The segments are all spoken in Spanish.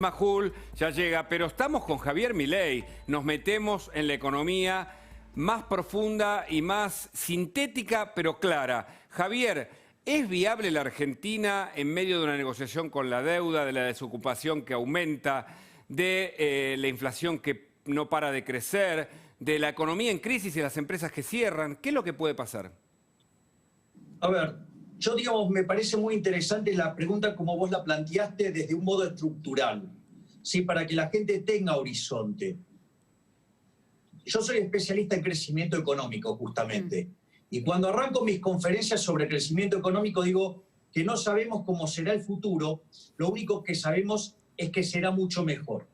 Majul ya llega, pero estamos con Javier Milei. Nos metemos en la economía más profunda y más sintética, pero clara. Javier, ¿es viable la Argentina en medio de una negociación con la deuda, de la desocupación que aumenta, de la inflación que no para de crecer, de la economía en crisis y las empresas que cierran? ¿Qué es lo que puede pasar? A ver, me parece muy interesante la pregunta como vos la planteaste desde un modo estructural, ¿sí? Para que la gente tenga horizonte. Yo soy especialista en crecimiento económico, justamente. Y cuando arranco mis conferencias sobre crecimiento económico, digo que no sabemos cómo será el futuro, lo único que sabemos es que será mucho mejor.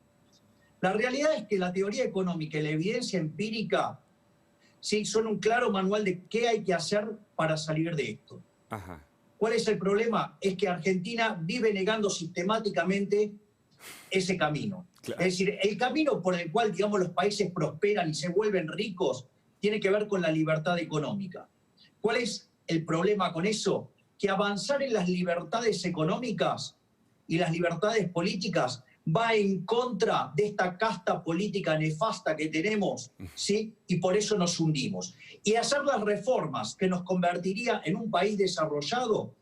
La realidad es que la teoría económica y la evidencia empírica sí, son un claro manual de qué hay que hacer para salir de esto. Ajá. ¿Cuál es el problema? Es que Argentina vive negando sistemáticamente ese camino. Claro. Es decir, el camino por el cual, digamos, los países prosperan y se vuelven ricos tiene que ver con la libertad económica. ¿Cuál es el problema con eso? Que avanzar en las libertades económicas y las libertades políticas va en contra de esta casta política nefasta que tenemos, ¿sí? Y por eso nos hundimos. Y hacer las reformas que nos convertiría en un país desarrollado,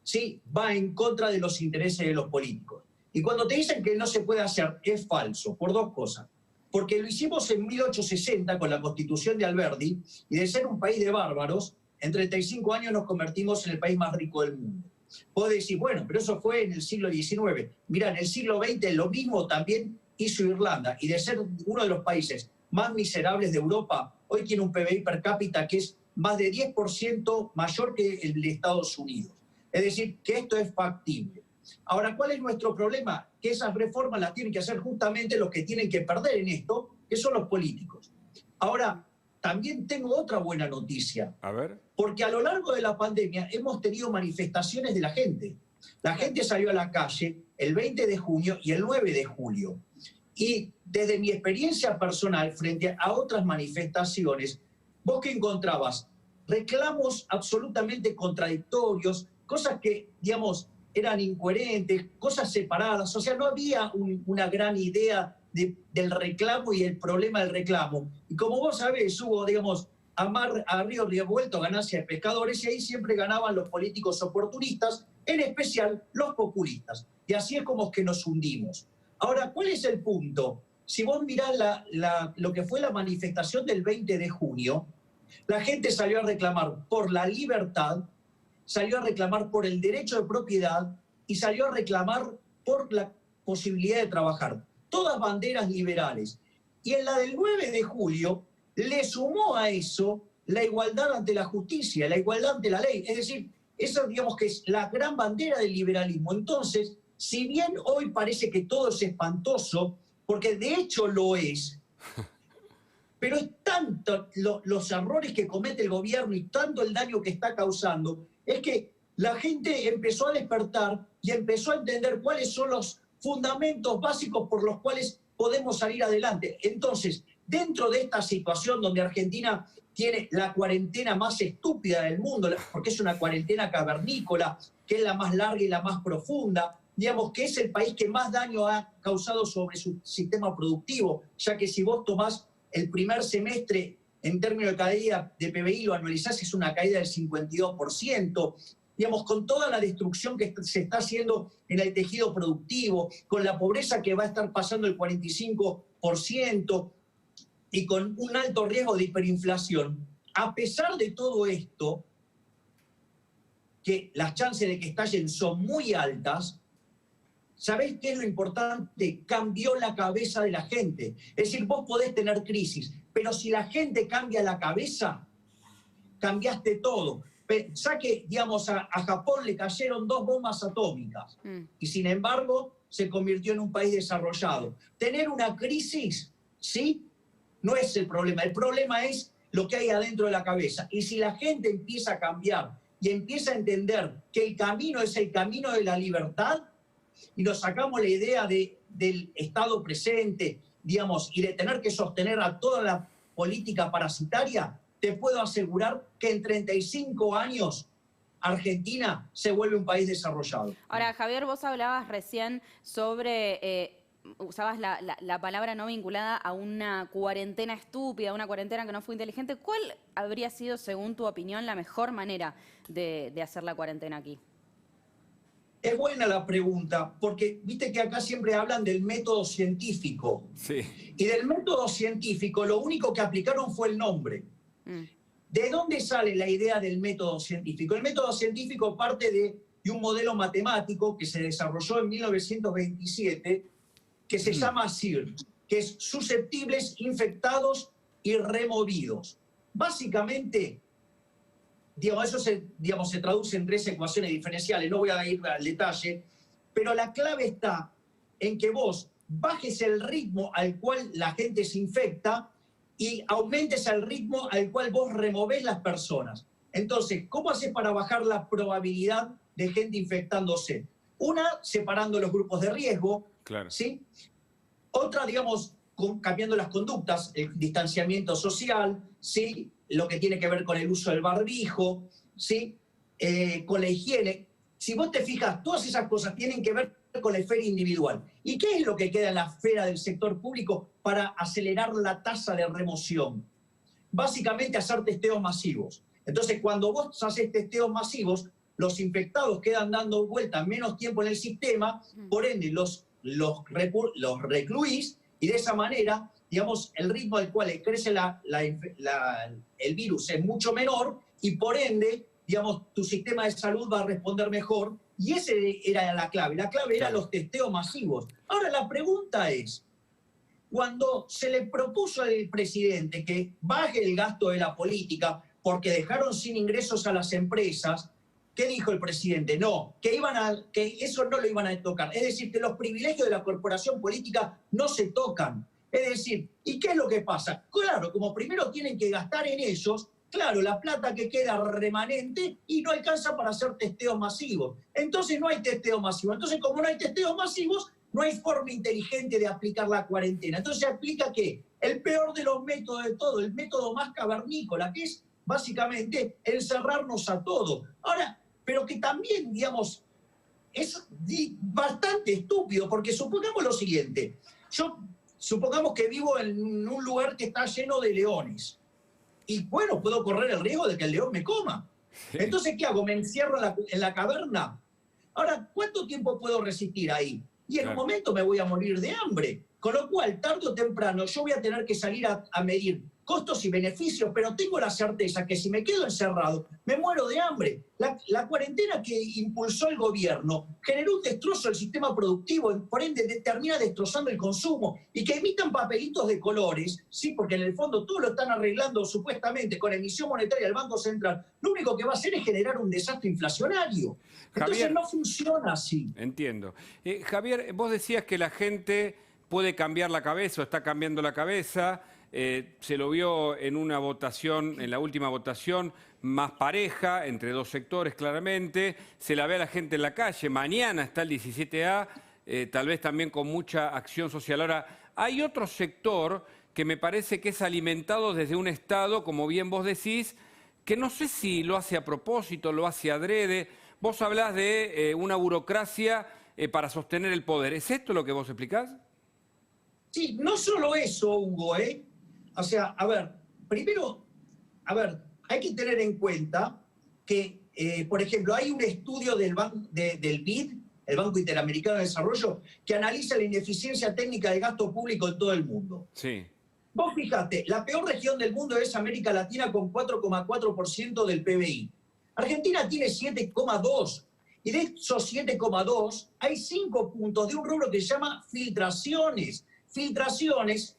¿sí? Va en contra de los intereses de los políticos. Y cuando te dicen que no se puede hacer, es falso, por dos cosas. Porque lo hicimos en 1860 con la Constitución de Alberdi, y de ser un país de bárbaros, en 35 años nos convertimos en el país más rico del mundo. Vos decís, bueno, pero eso fue en el siglo XIX. Mirá, en el siglo XX lo mismo también hizo Irlanda, y de ser uno de los países más miserables de Europa, hoy tiene un PBI per cápita que es más de 10% mayor que el de Estados Unidos. Es decir, que esto es factible. Ahora, ¿cuál es nuestro problema? Que esas reformas las tienen que hacer justamente los que tienen que perder en esto, que son los políticos. Ahora, también tengo otra buena noticia. A ver. Porque a lo largo de la pandemia hemos tenido manifestaciones de la gente. La gente salió a la calle el 20 de junio y el 9 de julio. Y desde mi experiencia personal frente a otras manifestaciones, vos que encontrabas reclamos absolutamente contradictorios, cosas que, digamos, eran incoherentes, cosas separadas. O sea, no había una gran idea del reclamo y el problema del reclamo. Y como vos sabés, hubo, digamos, a río revuelto ganancia de pescadores, y ahí siempre ganaban los políticos oportunistas, en especial los populistas. Y así es como que nos hundimos. Ahora, ¿cuál es el punto? Si vos mirás lo que fue la manifestación del 20 de junio, la gente salió a reclamar por la libertad, salió a reclamar por el derecho de propiedad y salió a reclamar por la posibilidad de trabajar. Todas banderas liberales. Y en la del 9 de julio le sumó a eso la igualdad ante la justicia, la igualdad ante la ley. Es decir, eso, digamos, que es la gran bandera del liberalismo. Entonces, si bien hoy parece que todo es espantoso, porque de hecho lo es, pero es tanto los errores que comete el gobierno y tanto el daño que está causando, es que la gente empezó a despertar y empezó a entender cuáles son los fundamentos básicos por los cuales podemos salir adelante. Entonces, dentro de esta situación donde Argentina tiene la cuarentena más estúpida del mundo, porque es una cuarentena cavernícola, que es la más larga y la más profunda, digamos que es el país que más daño ha causado sobre su sistema productivo, ya que si vos tomás el primer semestre en términos de caída de PBI, lo anualizás, es una caída del 52%, digamos, con toda la destrucción que se está haciendo en el tejido productivo, con la pobreza que va a estar pasando el 45%, y con un alto riesgo de hiperinflación. A pesar de todo esto, que las chances de que estallen son muy altas, ¿sabés qué es lo importante? Cambió la cabeza de la gente. Es decir, vos podés tener crisis, pero si la gente cambia la cabeza, cambiaste todo. Pensá que, digamos, a Japón le cayeron 2 bombas atómicas y sin embargo se convirtió en un país desarrollado. Tener una crisis, ¿sí?, no es el problema es lo que hay adentro de la cabeza. Y si la gente empieza a cambiar y empieza a entender que el camino es el camino de la libertad, y nos sacamos la idea del Estado presente, digamos, y de tener que sostener a toda la política parasitaria, te puedo asegurar que en 35 años Argentina se vuelve un país desarrollado. Ahora, Javier, vos hablabas recién sobre usabas la palabra no vinculada a una cuarentena estúpida, una cuarentena que no fue inteligente. ¿Cuál habría sido, según tu opinión, la mejor manera de hacer la cuarentena aquí? Es buena la pregunta, porque viste que acá siempre hablan del método científico. Sí. Y del método científico lo único que aplicaron fue el nombre. ¿De dónde sale la idea del método científico? El método científico parte de un modelo matemático que se desarrolló en 1927 que se llama SIR, que es susceptibles, infectados y removidos. Básicamente, eso se traduce en 3 ecuaciones diferenciales, no voy a ir al detalle, pero la clave está en que vos bajes el ritmo al cual la gente se infecta y aumentes el ritmo al cual vos removés las personas. Entonces, ¿cómo haces para bajar la probabilidad de gente infectándose? Una, separando los grupos de riesgo, claro. ¿sí? Otra, cambiando las conductas, el distanciamiento social, ¿sí? Lo que tiene que ver con el uso del barbijo, ¿sí? Con la higiene. Si vos te fijas, todas esas cosas tienen que ver con la esfera individual. ¿Y qué es lo que queda en la esfera del sector público para acelerar la tasa de remoción? Básicamente hacer testeos masivos. Entonces, cuando vos haces testeos masivos, los infectados quedan dando vueltas menos tiempo en el sistema, por ende los recluís y de esa manera, el ritmo al cual crece el virus es mucho menor y por ende, tu sistema de salud va a responder mejor y esa era la clave. La clave era los testeos masivos. Ahora la pregunta es, cuando se le propuso al presidente que baje el gasto de la política porque dejaron sin ingresos a las empresas, ¿qué dijo el presidente? No, que eso no lo iban a tocar. Es decir, que los privilegios de la corporación política no se tocan. Es decir, ¿y qué es lo que pasa? Claro, como primero tienen que gastar en ellos, claro, la plata que queda remanente y no alcanza para hacer testeos masivos. Entonces no hay testeo masivo. Entonces, como no hay testeos masivos, no hay forma inteligente de aplicar la cuarentena. Entonces se aplica ¿qué? El peor de los métodos de todo, el método más cavernícola, que es básicamente encerrarnos a todos. Ahora, pero que también, es bastante estúpido, porque supongamos lo siguiente. Supongamos que vivo en un lugar que está lleno de leones. Y bueno, puedo correr el riesgo de que el león me coma. Entonces, ¿qué hago? ¿Me encierro en la caverna? Ahora, ¿cuánto tiempo puedo resistir ahí? Y en un momento me voy a morir de hambre. Con lo cual, tarde o temprano, yo voy a tener que salir a medir costos y beneficios, pero tengo la certeza que si me quedo encerrado, me muero de hambre. La cuarentena que impulsó el gobierno generó un destrozo del sistema productivo, por ende termina destrozando el consumo. Y que emitan papelitos de colores, sí, porque en el fondo todo lo están arreglando supuestamente con emisión monetaria del Banco Central, lo único que va a hacer es generar un desastre inflacionario. Entonces Javier, no funciona así. Entiendo. Javier, vos decías que la gente puede cambiar la cabeza o está cambiando la cabeza. Se lo vio en una votación, en la última votación, más pareja, entre 2 sectores claramente. Se la ve a la gente en la calle. Mañana está el 17A, tal vez también con mucha acción social. Ahora, hay otro sector que me parece que es alimentado desde un Estado, como bien vos decís, que no sé si lo hace a propósito, lo hace adrede. Vos hablás de una burocracia para sostener el poder. ¿Es esto lo que vos explicás? Sí, no solo eso, Hugo, O sea, primero, hay que tener en cuenta que, por ejemplo, hay un estudio del BID, el Banco Interamericano de Desarrollo, que analiza la ineficiencia técnica de gasto público en todo el mundo. Sí. Vos fíjate, la peor región del mundo es América Latina con 4,4% del PBI. Argentina tiene 7,2%. Y de esos 7,2 hay 5 puntos de un rubro que se llama filtraciones. Filtraciones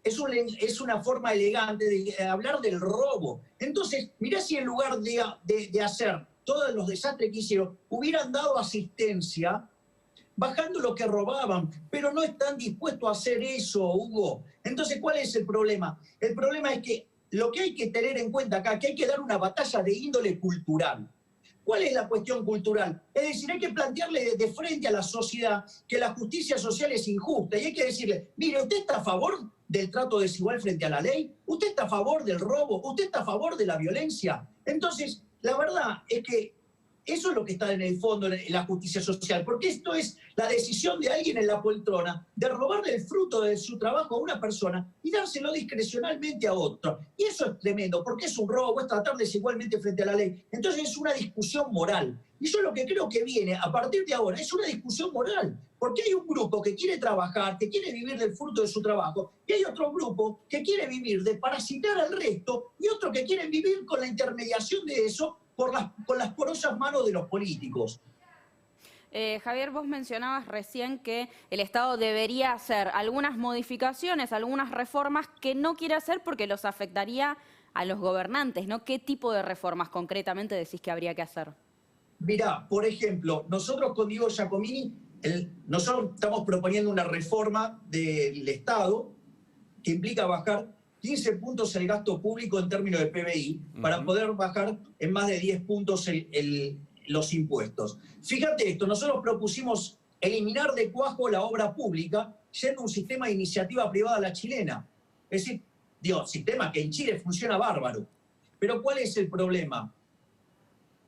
es una forma elegante de hablar del robo. Entonces, mirá si en lugar de hacer todos los desastres que hicieron, hubieran dado asistencia bajando lo que robaban, pero no están dispuestos a hacer eso, Hugo. Entonces, ¿cuál es el problema? El problema es que lo que hay que tener en cuenta acá, que hay que dar una batalla de índole cultural. ¿Cuál es la cuestión cultural? Es decir, hay que plantearle de frente a la sociedad que la justicia social es injusta y hay que decirle, mire, ¿usted está a favor del trato desigual frente a la ley? ¿Usted está a favor del robo? ¿Usted está a favor de la violencia? Entonces, la verdad es que eso es lo que está en el fondo en la justicia social, porque esto es la decisión de alguien en la poltrona de robarle el fruto de su trabajo a una persona y dárselo discrecionalmente a otro. Y eso es tremendo, porque es un robo, es tratar desigualmente frente a la ley. Entonces es una discusión moral. Y yo lo que creo que viene a partir de ahora es una discusión moral, porque hay un grupo que quiere trabajar, que quiere vivir del fruto de su trabajo, y hay otro grupo que quiere vivir de parasitar al resto, y otro que quiere vivir con la intermediación de eso con las porosas manos de los políticos. Javier, vos mencionabas recién que el Estado debería hacer algunas modificaciones, algunas reformas que no quiere hacer porque los afectaría a los gobernantes, ¿no? ¿Qué tipo de reformas concretamente decís que habría que hacer? Mirá, por ejemplo, nosotros con Diego Giacomini, nosotros estamos proponiendo una reforma del Estado que implica bajar 15 puntos el gasto público en términos de PBI para poder bajar en más de 10 puntos los impuestos. Fíjate esto, nosotros propusimos eliminar de cuajo la obra pública yendo un sistema de iniciativa privada a la chilena. Es decir, sistema que en Chile funciona bárbaro. Pero ¿cuál es el problema?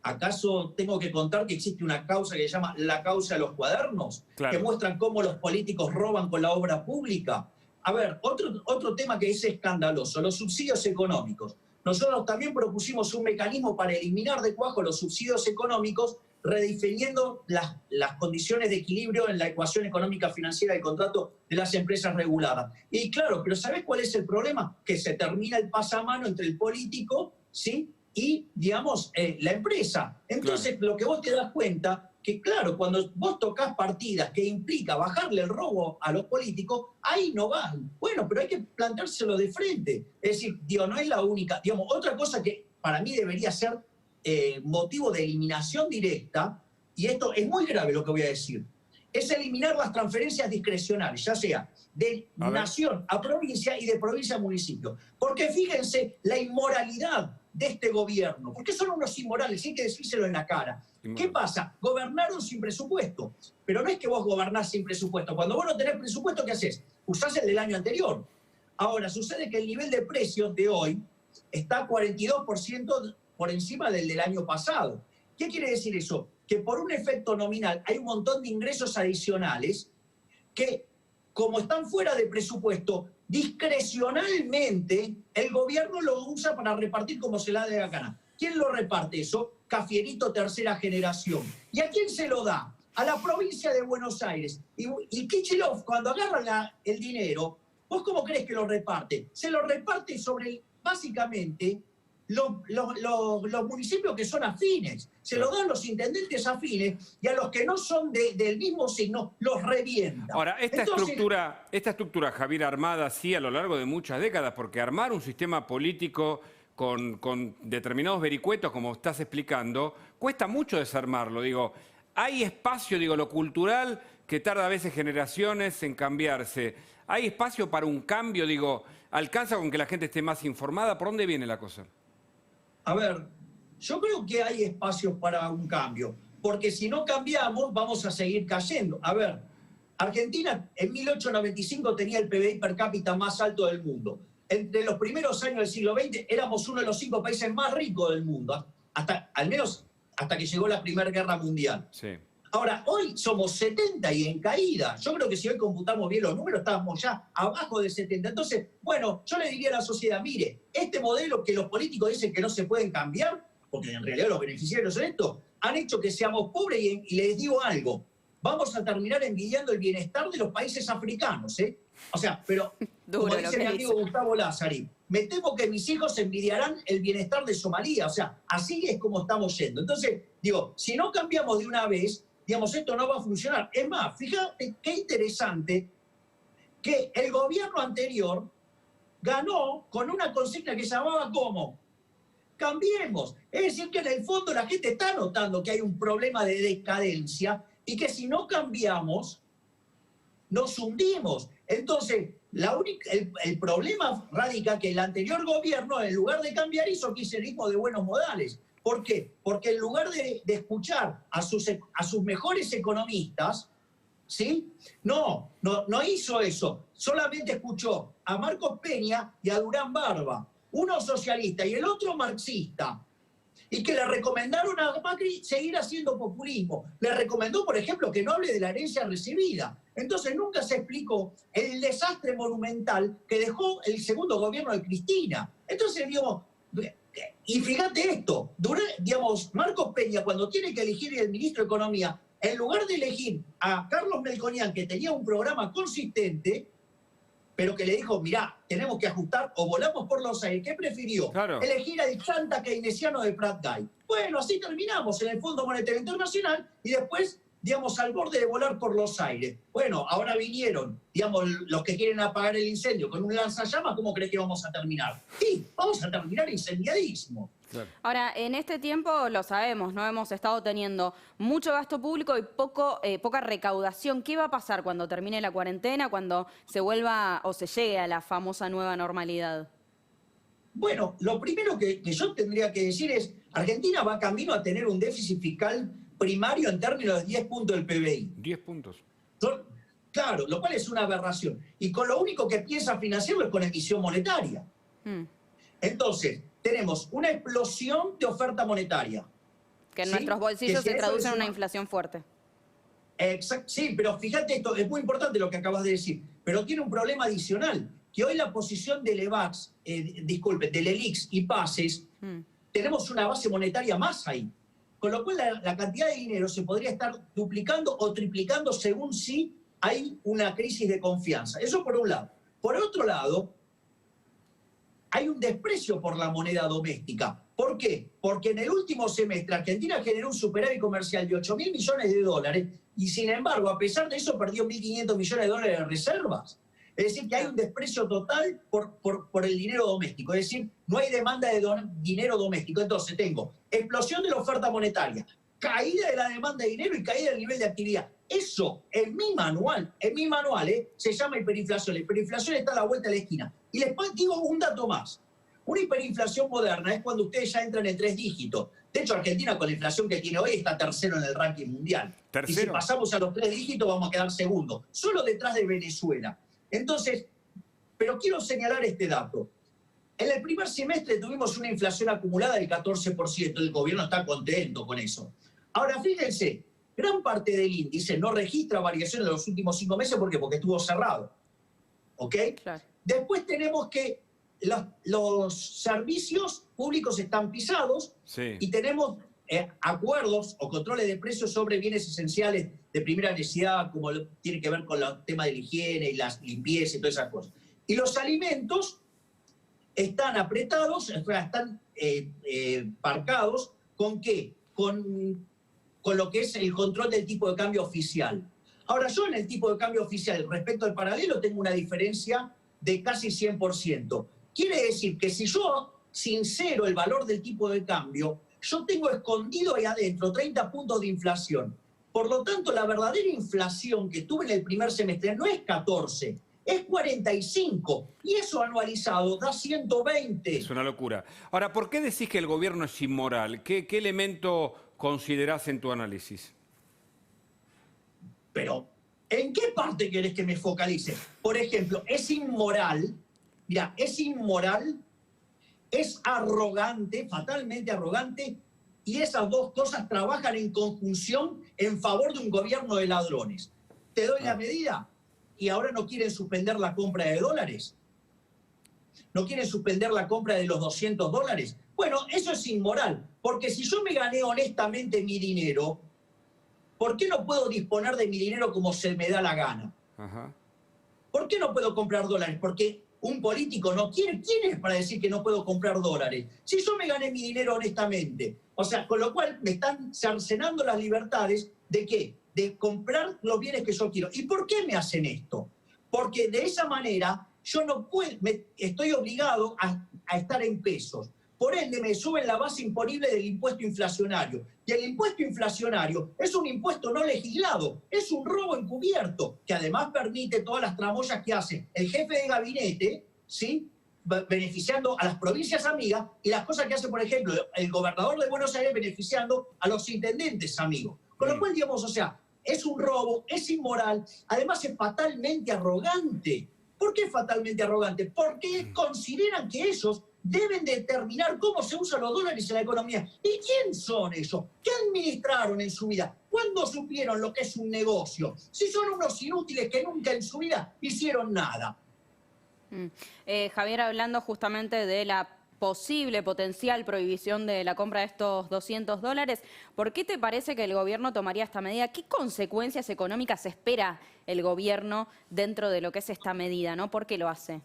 ¿Acaso tengo que contar que existe una causa que se llama la causa de los cuadernos? Claro. Que muestran cómo los políticos roban con la obra pública. A ver, otro tema que es escandaloso, los subsidios económicos. Nosotros también propusimos un mecanismo para eliminar de cuajo los subsidios económicos, redefiniendo las condiciones de equilibrio en la ecuación económica financiera del contrato de las empresas reguladas. Y claro, pero ¿sabés cuál es el problema? Que se termina el pasamano entre el político, ¿sí?, y, digamos, la empresa. Entonces, claro, lo que vos te das cuenta, que claro, cuando vos tocas partidas que implica bajarle el robo a los políticos, ahí no van. Bueno, pero hay que planteárselo de frente. Es decir, no es la única. Digamos, otra cosa que para mí debería ser motivo de eliminación directa, y esto es muy grave lo que voy a decir, es eliminar las transferencias discrecionales, ya sea de nación a provincia y de provincia a municipio. Porque fíjense la inmoralidad de este gobierno, porque son unos inmorales, hay que decírselo en la cara. ¿Qué pasa? Gobernaron sin presupuesto, pero no es que vos gobernás sin presupuesto. Cuando vos no tenés presupuesto, ¿qué haces? Usás el del año anterior. Ahora, sucede que el nivel de precios de hoy está 42% por encima del año pasado. ¿Qué quiere decir eso? Que por un efecto nominal hay un montón de ingresos adicionales que, como están fuera de presupuesto, discrecionalmente el gobierno lo usa para repartir como se la dé la gana. ¿Quién lo reparte eso? Cafierito tercera generación. ¿Y a quién se lo da? A la provincia de Buenos Aires. Y Kicillof, cuando agarra el dinero, ¿vos cómo crees que lo reparte? Se lo reparte sobre, básicamente, los municipios que son afines. Se lo dan los intendentes afines y a los que no son del mismo signo los revienta. Ahora, esta estructura, Javier, armada así a lo largo de muchas décadas, porque armar un sistema político con determinados vericuetos, como estás explicando, cuesta mucho desarmarlo. Digo, hay espacio, lo cultural, que tarda a veces generaciones en cambiarse. Hay espacio para un cambio, alcanza con que la gente esté más informada. ¿Por dónde viene la cosa? A ver, yo creo que hay espacios para un cambio, porque si no cambiamos vamos a seguir cayendo. A ver, Argentina en 1895 tenía el PBI per cápita más alto del mundo. Entre los primeros años del siglo XX éramos uno de los 5 países más ricos del mundo, al menos hasta que llegó la Primera Guerra Mundial. Sí. Ahora, hoy somos 70 y en caída. Yo creo que si hoy computamos bien los números, estábamos ya abajo de 70. Entonces, bueno, yo le diría a la sociedad, mire, este modelo que los políticos dicen que no se pueden cambiar, porque en realidad los beneficiarios son estos, han hecho que seamos pobres y les digo algo, vamos a terminar envidiando el bienestar de los países africanos, ¿eh? O sea, pero, como dice mi amigo Gustavo Lázari, me temo que mis hijos envidiarán el bienestar de Somalia. O sea, así es como estamos yendo. Entonces, si no cambiamos de una vez, esto no va a funcionar. Es más, fíjate qué interesante que el gobierno anterior ganó con una consigna que se llamaba ¿cómo? Cambiemos. Es decir, que en el fondo la gente está notando que hay un problema de decadencia y que si no cambiamos, nos hundimos. Entonces, el problema radica que el anterior gobierno, en lugar de cambiar, hizo kirchnerismo de buenos modales. ¿Por qué? Porque en lugar de escuchar a sus mejores economistas, ¿sí? No hizo eso. Solamente escuchó a Marcos Peña y a Durán Barba, uno socialista y el otro marxista. y que le recomendaron a Macri seguir haciendo populismo. Le recomendó, por ejemplo, que no hable de la herencia recibida. Entonces nunca se explicó el desastre monumental que dejó el segundo gobierno de Cristina. Entonces, digamos, y fíjate esto, digamos, Marcos Peña, cuando tiene que elegir el ministro de Economía, en lugar de elegir a Carlos Melconian, que tenía un programa consistente, pero que le dijo, mirá, tenemos que ajustar o volamos por los aires. ¿Qué prefirió? Claro. Elegir al chanta keynesiano de Prat Guy. Bueno, así terminamos en el Fondo Monetario Internacional y después, digamos, al borde de volar por los aires. Bueno, ahora vinieron, digamos, los que quieren apagar el incendio con un lanzallamas, ¿cómo crees que vamos a terminar? Sí, vamos a terminar incendiadísimos. Claro. Ahora, en este tiempo, lo sabemos, ¿no? Hemos estado teniendo mucho gasto público y poca recaudación. ¿Qué va a pasar cuando termine la cuarentena, cuando se vuelva o se llegue a la famosa nueva normalidad? Bueno, lo primero que yo tendría que decir es, Argentina va camino a tener un déficit fiscal primario en términos de 10 puntos del PBI. 10 puntos. Claro, lo cual es una aberración. Y con lo único que piensa financiarlo es con emisión monetaria. Entonces, tenemos una explosión de oferta monetaria. Que en nuestros bolsillos se traduce en una inflación inflación fuerte. Exacto, sí, pero fíjate esto, es muy importante lo que acabas de decir, pero tiene un problema adicional, que hoy la posición del EVAX, del ELIX y PASES, tenemos una base monetaria más ahí, con lo cual la cantidad de dinero se podría estar duplicando o triplicando según si hay una crisis de confianza. Eso por un lado. Por otro lado, hay un desprecio por la moneda doméstica. ¿Por qué? Porque en el último semestre Argentina generó un superávit comercial de 8.000 millones de dólares y sin embargo, a pesar de eso, perdió 1.500 millones de dólares de reservas. Es decir, que hay un desprecio total por el dinero doméstico. Es decir, no hay demanda de dinero doméstico. Entonces tengo explosión de la oferta monetaria, caída de la demanda de dinero y caída del nivel de actividad. Eso, en mi manual, se llama hiperinflación. La hiperinflación está a la vuelta de la esquina. Y les digo un dato más. Una hiperinflación moderna es cuando ustedes ya entran en 3 dígitos. De hecho, Argentina, con la inflación que tiene hoy, está tercero en el ranking mundial. ¿Tercero? Y si pasamos a los 3 dígitos, vamos a quedar segundo, solo detrás de Venezuela. Entonces, pero quiero señalar este dato. En el primer semestre tuvimos una inflación acumulada del 14%. El gobierno está contento con eso. Ahora, fíjense, gran parte del índice no registra variaciones en los últimos 5 meses. ¿Por qué? Porque estuvo cerrado. ¿Ok? Claro. Después tenemos que los servicios públicos están pisados y tenemos acuerdos o controles de precios sobre bienes esenciales de primera necesidad, como tiene que ver con el tema de la higiene y la limpieza y todas esas cosas. Y los alimentos están apretados, están parcados, ¿con qué? Con lo que es el control del tipo de cambio oficial. Ahora, yo en el tipo de cambio oficial respecto al paralelo tengo una diferencia de casi 100%. Quiere decir que si yo sincero el valor del tipo de cambio, yo tengo escondido ahí adentro 30 puntos de inflación. Por lo tanto, la verdadera inflación que tuve en el primer semestre no es 14, es 45. Y eso anualizado da 120. Es una locura. Ahora, ¿por qué decís que el gobierno es inmoral? ¿Qué elemento considerás en tu análisis? Pero, ¿en qué parte querés que me focalice? Por ejemplo, es inmoral, mira, es inmoral, es arrogante, fatalmente arrogante, y esas dos cosas trabajan en conjunción en favor de un gobierno de ladrones. Te doy la medida, y ahora no quieren suspender la compra de dólares. ¿No quieren suspender la compra de los $200? Bueno, eso es inmoral, porque si yo me gané honestamente mi dinero, ¿por qué no puedo disponer de mi dinero como se me da la gana? Ajá. ¿Por qué no puedo comprar dólares? Porque un político no quiere. ¿Quién es para decir que no puedo comprar dólares? Si yo me gané mi dinero honestamente. O sea, con lo cual me están cercenando las libertades ¿de qué? De comprar los bienes que yo quiero. ¿Y por qué me hacen esto? Porque de esa manera yo no puedo, estoy obligado a estar en pesos. Por ende, me suben la base imponible del impuesto inflacionario. Y el impuesto inflacionario es un impuesto no legislado, es un robo encubierto, que además permite todas las tramoyas que hace el jefe de gabinete, ¿sí?, beneficiando a las provincias amigas, y las cosas que hace, por ejemplo, el gobernador de Buenos Aires beneficiando a los intendentes amigos. Con lo cual, digamos, o sea, es un robo, es inmoral, además es fatalmente arrogante. ¿Por qué fatalmente arrogante? Porque consideran que ellos deben determinar cómo se usan los dólares en la economía. ¿Y quién son ellos? ¿Qué administraron en su vida? ¿Cuándo supieron lo que es un negocio? Si son unos inútiles que nunca en su vida hicieron nada. Javier, hablando justamente de la posible, potencial prohibición de la compra de estos $200, ¿por qué te parece que el gobierno tomaría esta medida? ¿Qué consecuencias económicas espera el gobierno dentro de lo que es esta medida, ¿no? ¿Por qué lo hace?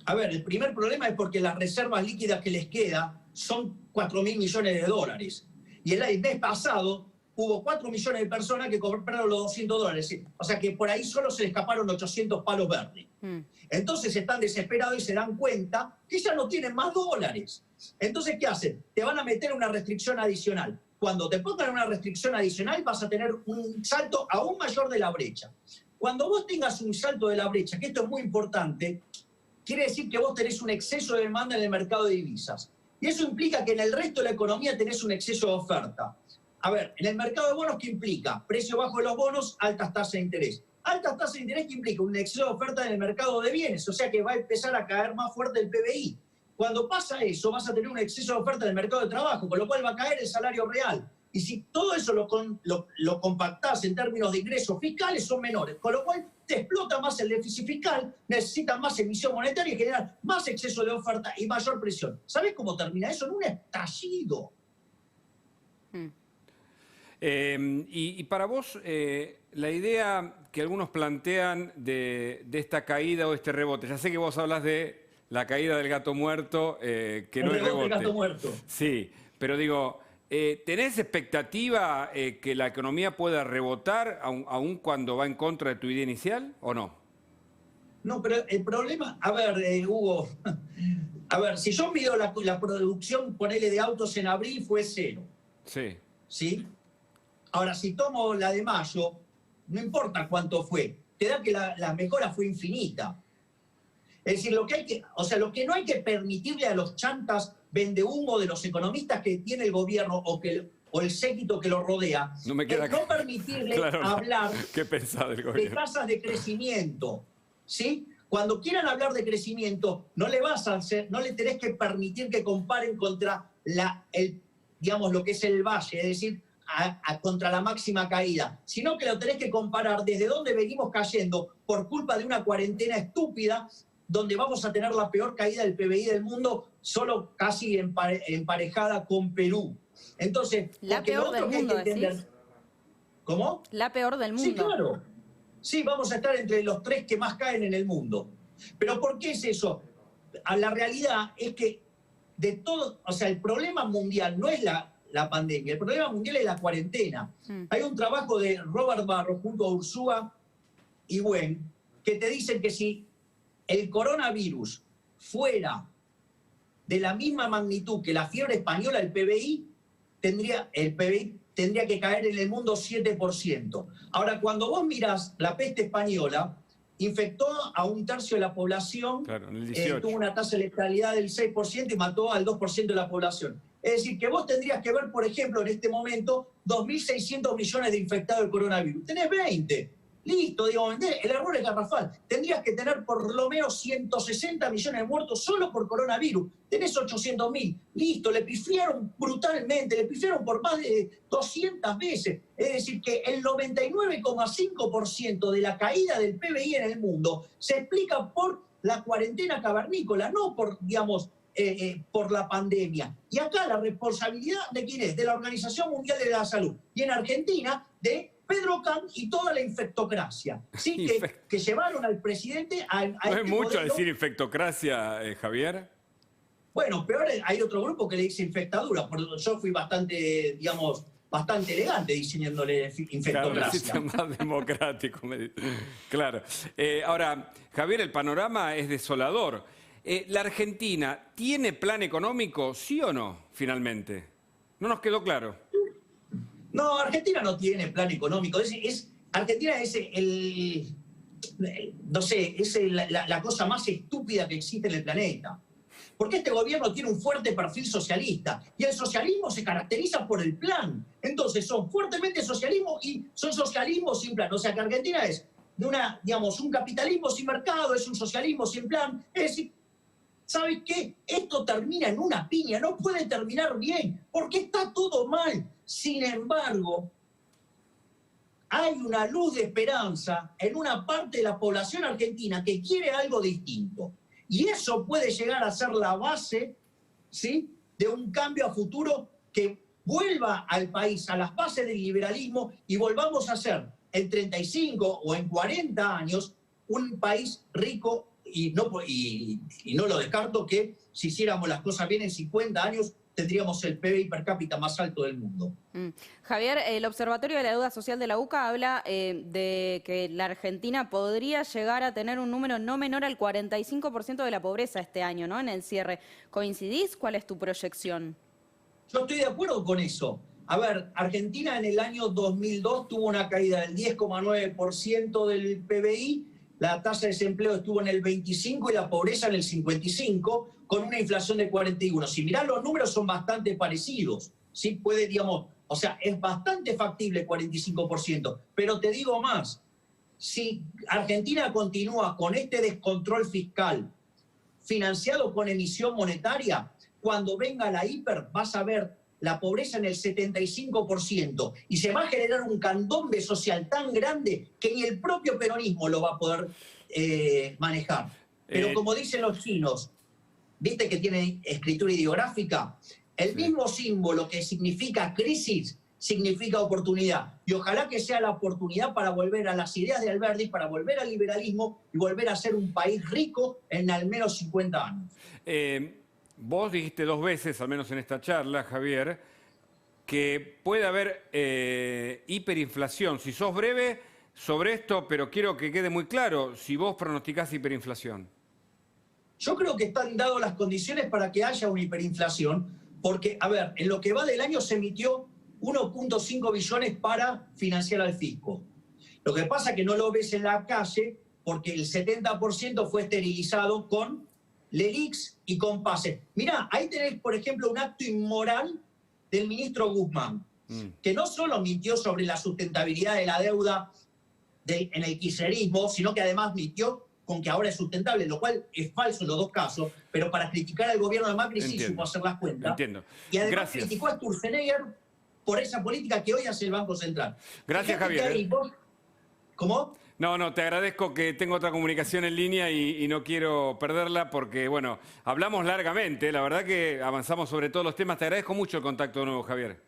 A ver, el primer problema es porque las reservas líquidas que les queda son 4.000 millones de dólares. Y el mes pasado hubo 4 millones de personas que compraron los $200. O sea que por ahí solo se le escaparon 800 palos verdes. Entonces están desesperados y se dan cuenta que ya no tienen más dólares. Entonces, ¿qué hacen? Te van a meter una restricción adicional. Cuando te pongan una restricción adicional vas a tener un salto aún mayor de la brecha. Cuando vos tengas un salto de la brecha, que esto es muy importante, quiere decir que vos tenés un exceso de demanda en el mercado de divisas. Y eso implica que en el resto de la economía tenés un exceso de oferta. A ver, en el mercado de bonos, ¿qué implica? Precio bajo de los bonos, altas tasas de interés. Altas tasas de interés que implica un exceso de oferta en el mercado de bienes, o sea que va a empezar a caer más fuerte el PBI. Cuando pasa eso, vas a tener un exceso de oferta en el mercado de trabajo, con lo cual va a caer el salario real. Y si todo eso lo compactás en términos de ingresos fiscales, son menores. Con lo cual te explota más el déficit fiscal, necesitas más emisión monetaria y generar más exceso de oferta y mayor presión. ¿Sabés cómo termina eso? En un estallido. Y para vos, la idea que algunos plantean de esta caída o este rebote, ya sé que vos hablas de la caída del gato muerto, que no es rebote. El gato muerto. Sí, pero digo, ¿tenés expectativa que la economía pueda rebotar aun cuando va en contra de tu idea inicial o no? No, pero el problema, a ver, Hugo, a ver, si yo mido la producción, ponele de autos en abril, fue 0. Sí. ¿Sí? Ahora, si tomo la de mayo, no importa cuánto fue, te da que la mejora fue infinita. Es decir, lo que no hay que permitirle a los chantas vendehumo de los economistas que tiene el gobierno o el séquito que lo rodea, es no permitirle hablar de tasas de crecimiento. ¿Sí? Cuando quieran hablar de crecimiento, no le tenés que permitir que comparen contra lo que es el valle, es decir, contra la máxima caída, sino que lo tenés que comparar desde dónde venimos cayendo por culpa de una cuarentena estúpida, donde vamos a tener la peor caída del PBI del mundo, solo casi emparejada con Perú. Entonces, la peor del mundo, ¿decís? ¿Cómo? La peor del mundo. Sí, claro. Sí, vamos a estar entre los 3 que más caen en el mundo. Pero ¿por qué es eso? La realidad es que de todo, o sea, el problema mundial no es la pandemia, el problema mundial es la cuarentena. Hay un trabajo de Robert Barro junto a Ursúa y Wen que te dicen que si el coronavirus fuera de la misma magnitud que la fiebre española, el PBI tendría que caer en el mundo 7%. Ahora, cuando vos mirás la peste española, infectó a 1/3 de la población, claro, en el 18. Tuvo una tasa de letalidad del 6% y mató al 2% de la población. Es decir, que vos tendrías que ver, por ejemplo, en este momento, 2.600 millones de infectados del coronavirus. Tenés 20. Listo, digo, el error es garrafal. Tendrías que tener por lo menos 160 millones de muertos solo por coronavirus. Tenés 800.000. Listo, le pifiaron brutalmente, le pifiaron por más de 200 veces. Es decir, que el 99,5% de la caída del PBI en el mundo se explica por la cuarentena cavernícola, no por, por la pandemia. Y acá la responsabilidad ¿de quién es? De la Organización Mundial de la Salud. Y en Argentina, de Pedro Can y toda la infectocracia, ¿sí? que llevaron al presidente a ¿No es mucho decir infectocracia, Javier? Bueno, peor hay otro grupo que le dice infectadura. Yo fui bastante elegante diseñándole infectocracia. Claro, más democrático. Claro. Ahora, Javier, el panorama es desolador. ¿La Argentina tiene plan económico, sí o no, finalmente? No nos quedó claro. No, Argentina no tiene plan económico. Argentina es la cosa más estúpida que existe en el planeta. Porque este gobierno tiene un fuerte perfil socialista y el socialismo se caracteriza por el plan. Entonces son fuertemente socialismo y son socialismo sin plan. O sea que Argentina es un capitalismo sin mercado, es un socialismo sin plan. Es decir, ¿Sabes qué? Esto termina en una piña, no puede terminar bien, porque está todo mal. Sin embargo, hay una luz de esperanza en una parte de la población argentina que quiere algo distinto. Y eso puede llegar a ser la base, ¿sí?, de un cambio a futuro que vuelva al país a las bases del liberalismo y volvamos a ser en 35 o en 40 años un país rico y no lo descarto que si hiciéramos las cosas bien en 50 años tendríamos el PBI per cápita más alto del mundo. Javier, el Observatorio de la Deuda Social de la UCA habla de que la Argentina podría llegar a tener un número no menor al 45% de la pobreza este año, ¿no?, en el cierre. ¿Coincidís? ¿Cuál es tu proyección? Yo estoy de acuerdo con eso. A ver, Argentina en el año 2002 tuvo una caída del 10,9% del PBI, la tasa de desempleo estuvo en el 25% y la pobreza en el 55%, con una inflación de 41%. Si mirás los números son bastante parecidos, ¿sí? Puede, digamos, o sea, es bastante factible 45%, pero te digo más, si Argentina continúa con este descontrol fiscal financiado con emisión monetaria, cuando venga la hiper vas a ver la pobreza en el 75% y se va a generar un candombe social tan grande que ni el propio peronismo lo va a poder manejar. Pero como dicen los chinos, viste que tienen escritura ideográfica, el mismo símbolo que significa crisis significa oportunidad. Y ojalá que sea la oportunidad para volver a las ideas de Alberti, para volver al liberalismo y volver a ser un país rico en al menos 50 años. Vos dijiste 2 veces, al menos en esta charla, Javier, que puede haber hiperinflación. Si sos breve sobre esto, pero quiero que quede muy claro, si vos pronosticás hiperinflación. Yo creo que están dadas las condiciones para que haya una hiperinflación, porque, a ver, en lo que va del año se emitió 1,5 billones para financiar al fisco. Lo que pasa es que no lo ves en la calle porque el 70% fue esterilizado con LELIX y con PASE. Mirá, ahí tenés, por ejemplo, un acto inmoral del ministro Guzmán, que no solo mintió sobre la sustentabilidad de la deuda en el kirchnerismo, sino que además mintió con que ahora es sustentable, lo cual es falso en los dos casos, pero para criticar al gobierno de Macri sí supo hacer las cuentas. Entiendo. Y además criticó a Sturzenegger por esa política que hoy hace el Banco Central. Gracias, Javier. ¿Cómo? No, te agradezco, que tengo otra comunicación en línea y no quiero perderla porque, bueno, hablamos largamente, la verdad que avanzamos sobre todos los temas. Te agradezco mucho el contacto de nuevo, Javier.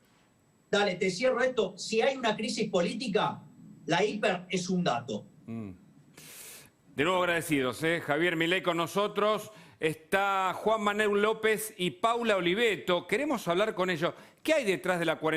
Dale, te cierro esto. Si hay una crisis política, la hiper es un dato. De nuevo agradecidos, Javier Milei con nosotros. Está Juan Manuel López y Paula Oliveto. Queremos hablar con ellos. ¿Qué hay detrás de la cuarentena?